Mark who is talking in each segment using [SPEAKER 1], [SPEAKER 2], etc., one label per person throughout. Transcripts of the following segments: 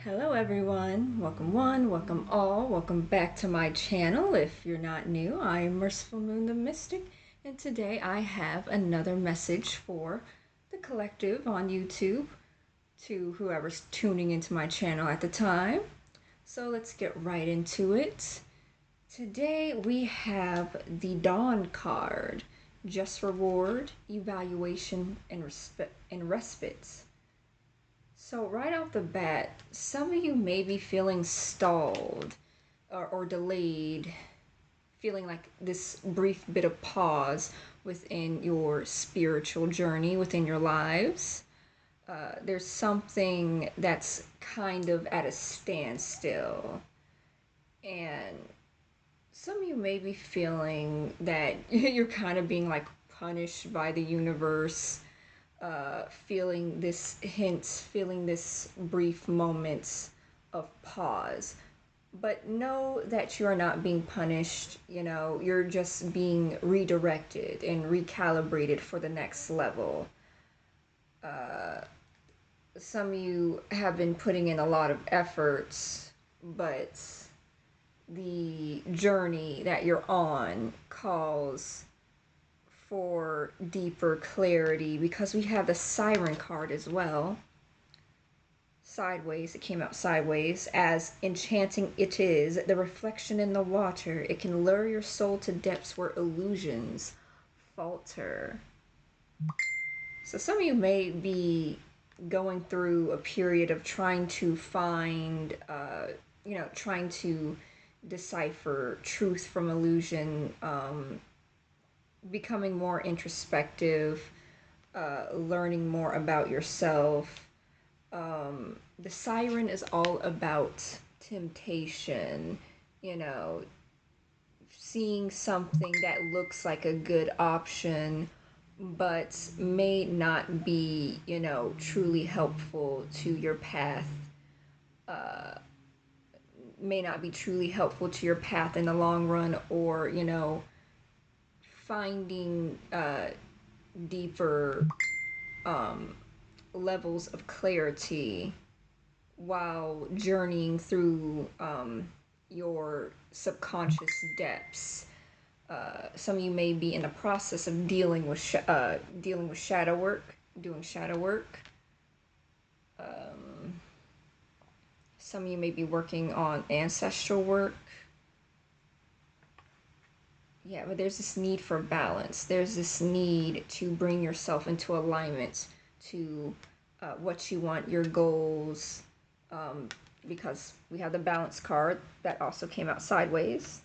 [SPEAKER 1] Hello everyone, welcome all, welcome back to my channel. If you're not new, I am Merciful Moon the Mystic, and today I have another message for the collective on YouTube, to whoever's tuning into my channel at the time. So let's get right into it. Today we have the Dawn card, Just Reward, Evaluation, and Respite. So right off the bat, some of you may be feeling stalled or delayed, feeling like this brief bit of pause within your spiritual journey, within your lives. There's something that's kind of at a standstill. And some of you may be feeling that you're kind of being like punished by the universe, feeling this hint, feeling this brief moments of pause. But know that you are not being punished, you're just being redirected and recalibrated for the next level. Some of you have been putting in a lot of efforts, but the journey that you're on calls for deeper clarity, because we have the Siren card as well. Sideways, it came out sideways. As enchanting it is, the reflection in the water, it can lure your soul to depths where illusions falter. So some of you may be going through a period of trying to find, trying to decipher truth from illusion, becoming more introspective, learning more about yourself. The Siren is all about temptation, you know, seeing something that looks like a good option but may not be, truly helpful to your path, may not be truly helpful to your path in the long run, or, finding deeper levels of clarity while journeying through your subconscious depths. Some of you may be in the process of dealing with shadow work, doing shadow work. Some of you may be working on ancestral work. Yeah, but there's this need for balance. There's this need to bring yourself into alignment to what you want, your goals, because we have the balance card that also came out sideways.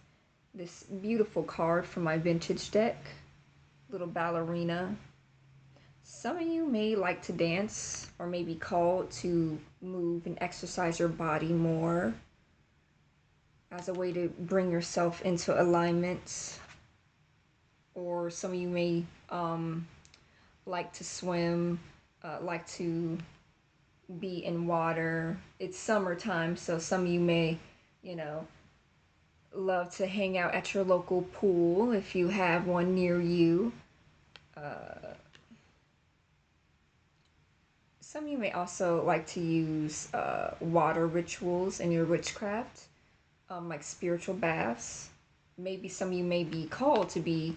[SPEAKER 1] This beautiful card from my vintage deck, little ballerina. Some of you may like to dance, or may be called to move and exercise your body more as a way to bring yourself into alignment. Or some of you may like to swim, like to be in water. It's summertime, so some of you may, love to hang out at your local pool if you have one near you. Some of you may also like to use water rituals in your witchcraft, like spiritual baths. Maybe some of you may be called to be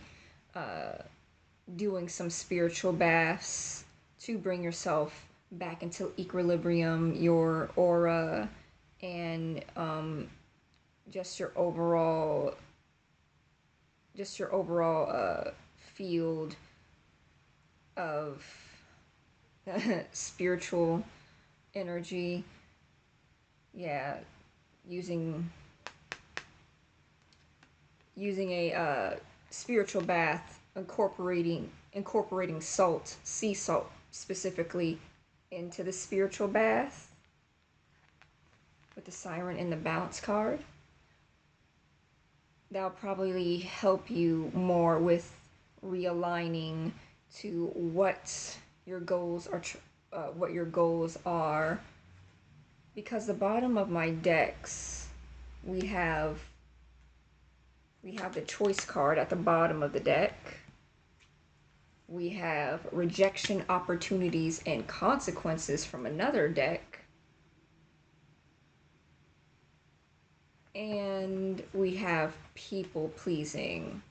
[SPEAKER 1] doing some spiritual baths to bring yourself back into equilibrium, your aura, and just your overall field of spiritual energy. Yeah, using a spiritual bath, incorporating salt, sea salt specifically, into the spiritual bath with the Siren in the balance card. That'll probably help you more with realigning to what your goals are. Because the bottom of my decks, we have the choice card at the bottom of the deck. We have rejection, opportunities, and consequences from another deck. And we have people pleasing.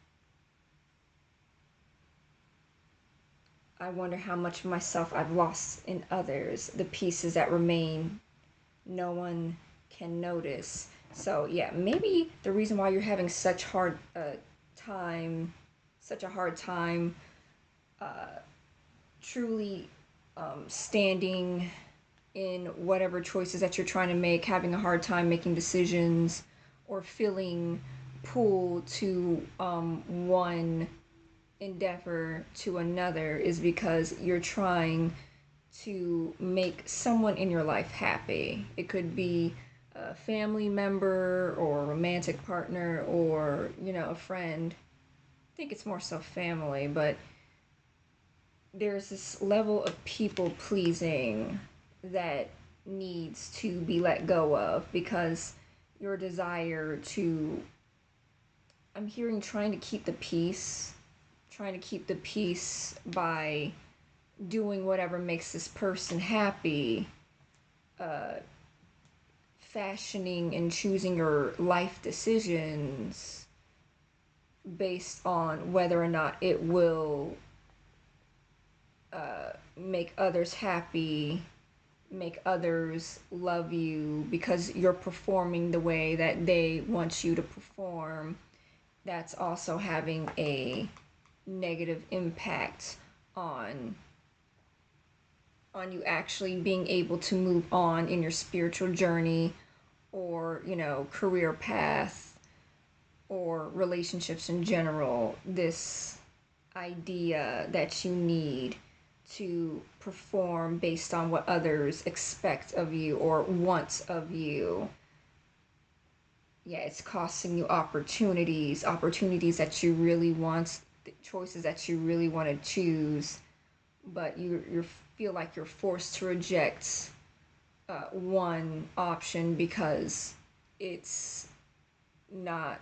[SPEAKER 1] I wonder how much of myself I've lost in others, the pieces that remain, no one can notice. So yeah, maybe the reason why you're having time, such a hard time, truly standing in whatever choices that you're trying to make, having a hard time making decisions, or feeling pulled to one endeavor to another, is because you're trying to make someone in your life happy. It could be a family member or a romantic partner or, a friend. I think it's more so family, but there's this level of people pleasing that needs to be let go of, because your desire to, I'm hearing, trying to keep the peace by doing whatever makes this person happy, uh, fashioning and choosing your life decisions based on whether or not it will make others happy, make others love you because you're performing the way that they want you to perform. That's also having a negative impact on you actually being able to move on in your spiritual journey, or career path, or relationships in general. This idea that you need to perform based on what others expect of you or want of you. Yeah, it's costing you opportunities that you really want, choices that you really want to choose, but you feel like you're forced to reject one option because it's not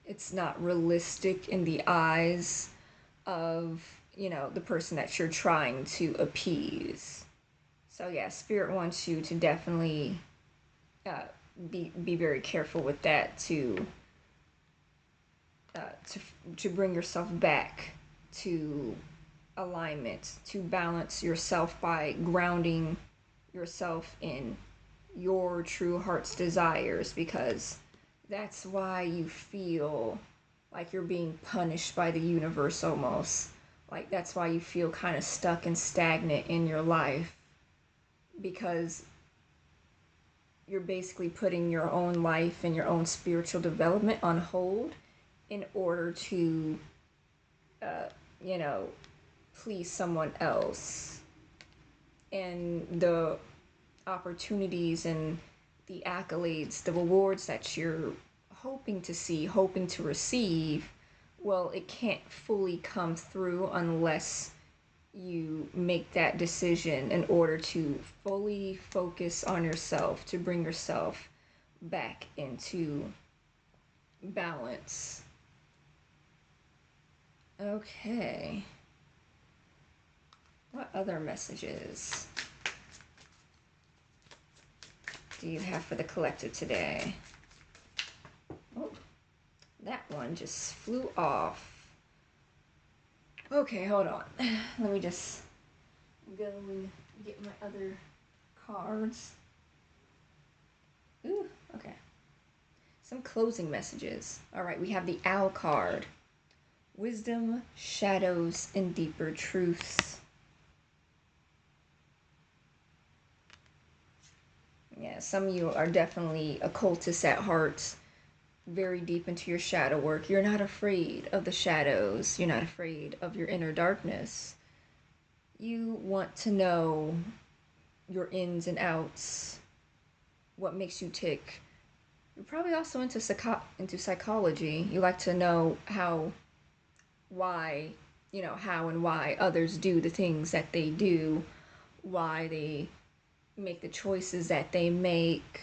[SPEAKER 1] it's not realistic in the eyes of the person that you're trying to appease. So yeah, spirit wants you to definitely uh, be very careful with that, uh, to to bring yourself back to alignment, to balance yourself by grounding yourself in your true heart's desires, because that's why you feel like you're being punished by the universe almost. Like, that's why you feel kind of stuck and stagnant in your life, because you're basically putting your own life and your own spiritual development on hold in order to, uh, you know, please someone else. And the opportunities and the accolades, the rewards that you're hoping to see, hoping to receive, well, it can't fully come through unless you make that decision in order to fully focus on yourself, to bring yourself back into balance. Okay. What other messages do you have for the collective today? Oh, that one just flew off. Okay, hold on. Let me just go and get my other cards. Ooh, okay. Some closing messages. All right, we have the Owl card. Wisdom, shadows, and deeper truths. Yeah, some of you are definitely occultists at heart, very deep into your shadow work. You're not afraid of the shadows. You're not afraid of your inner darkness. You want to know your ins and outs, what makes you tick. You're probably also into psychology. You like to know why, how and why others do the things that they do, why they make the choices that they make.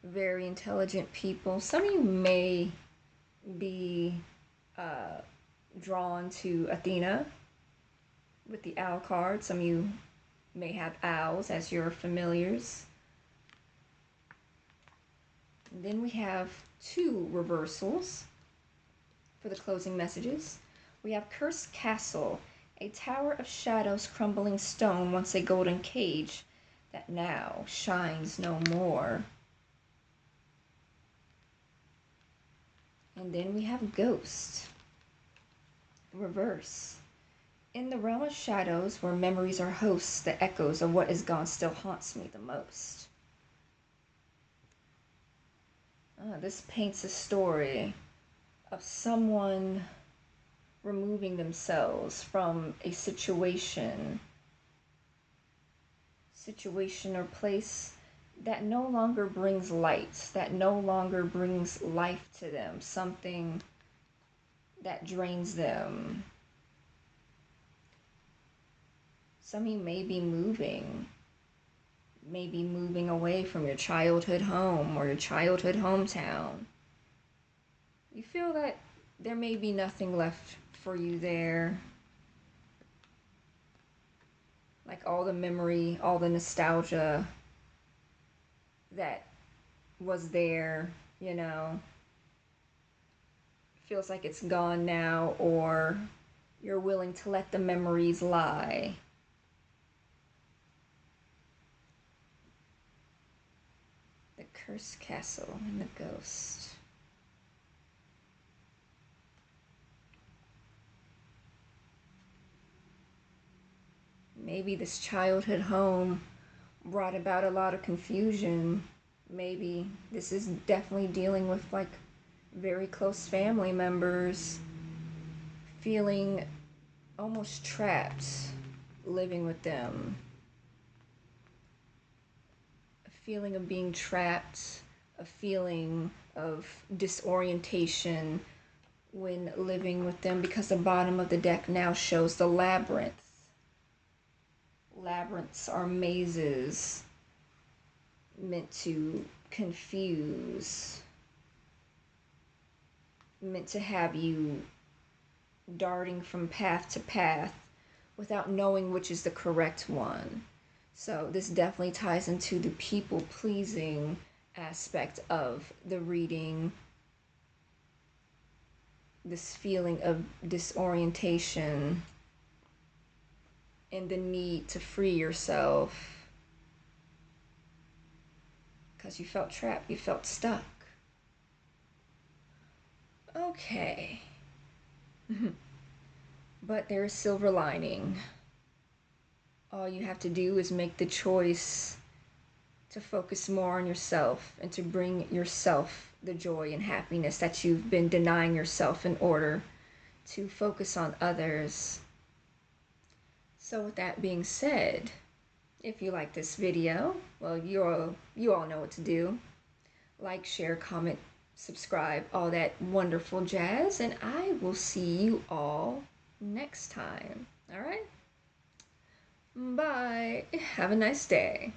[SPEAKER 1] Very intelligent people. Some of you may be uh, drawn to Athena with the owl card. Some of you may have owls as your familiars. And then we have two reversals for the closing messages. We have Cursed Castle, a tower of shadows, crumbling stone, once a golden cage that now shines no more. And then we have Ghost, reverse. In the realm of shadows, where memories are hosts, the echoes of what is gone still haunts me the most. This paints a story of someone removing themselves from a situation or place that no longer brings light, that no longer brings life to them, something that drains them. Some of you may be moving away from your childhood home or your childhood hometown. You feel that there may be nothing left for you there. Like all the memory, all the nostalgia that was there, you know, feels like it's gone now, or you're willing to let the memories lie. The Cursed Castle and the Ghost. Maybe this childhood home brought about a lot of confusion. Maybe this is definitely dealing with like very close family members feeling almost trapped living with them. A feeling of being trapped, a feeling of disorientation when living with them, because the bottom of the deck now shows the labyrinth. Labyrinths are mazes meant to confuse, meant to have you darting from path to path without knowing which is the correct one. So this definitely ties into the people-pleasing aspect of the reading. This feeling of disorientation and the need to free yourself because you felt trapped, you felt stuck. Okay. But there's silver lining. All you have to do is make the choice to focus more on yourself and to bring yourself the joy and happiness that you've been denying yourself in order to focus on others. So with that being said, if you like this video, well, you all know what to do. Like, share, comment, subscribe, all that wonderful jazz, and I will see you all next time. All right? Bye. Have a nice day.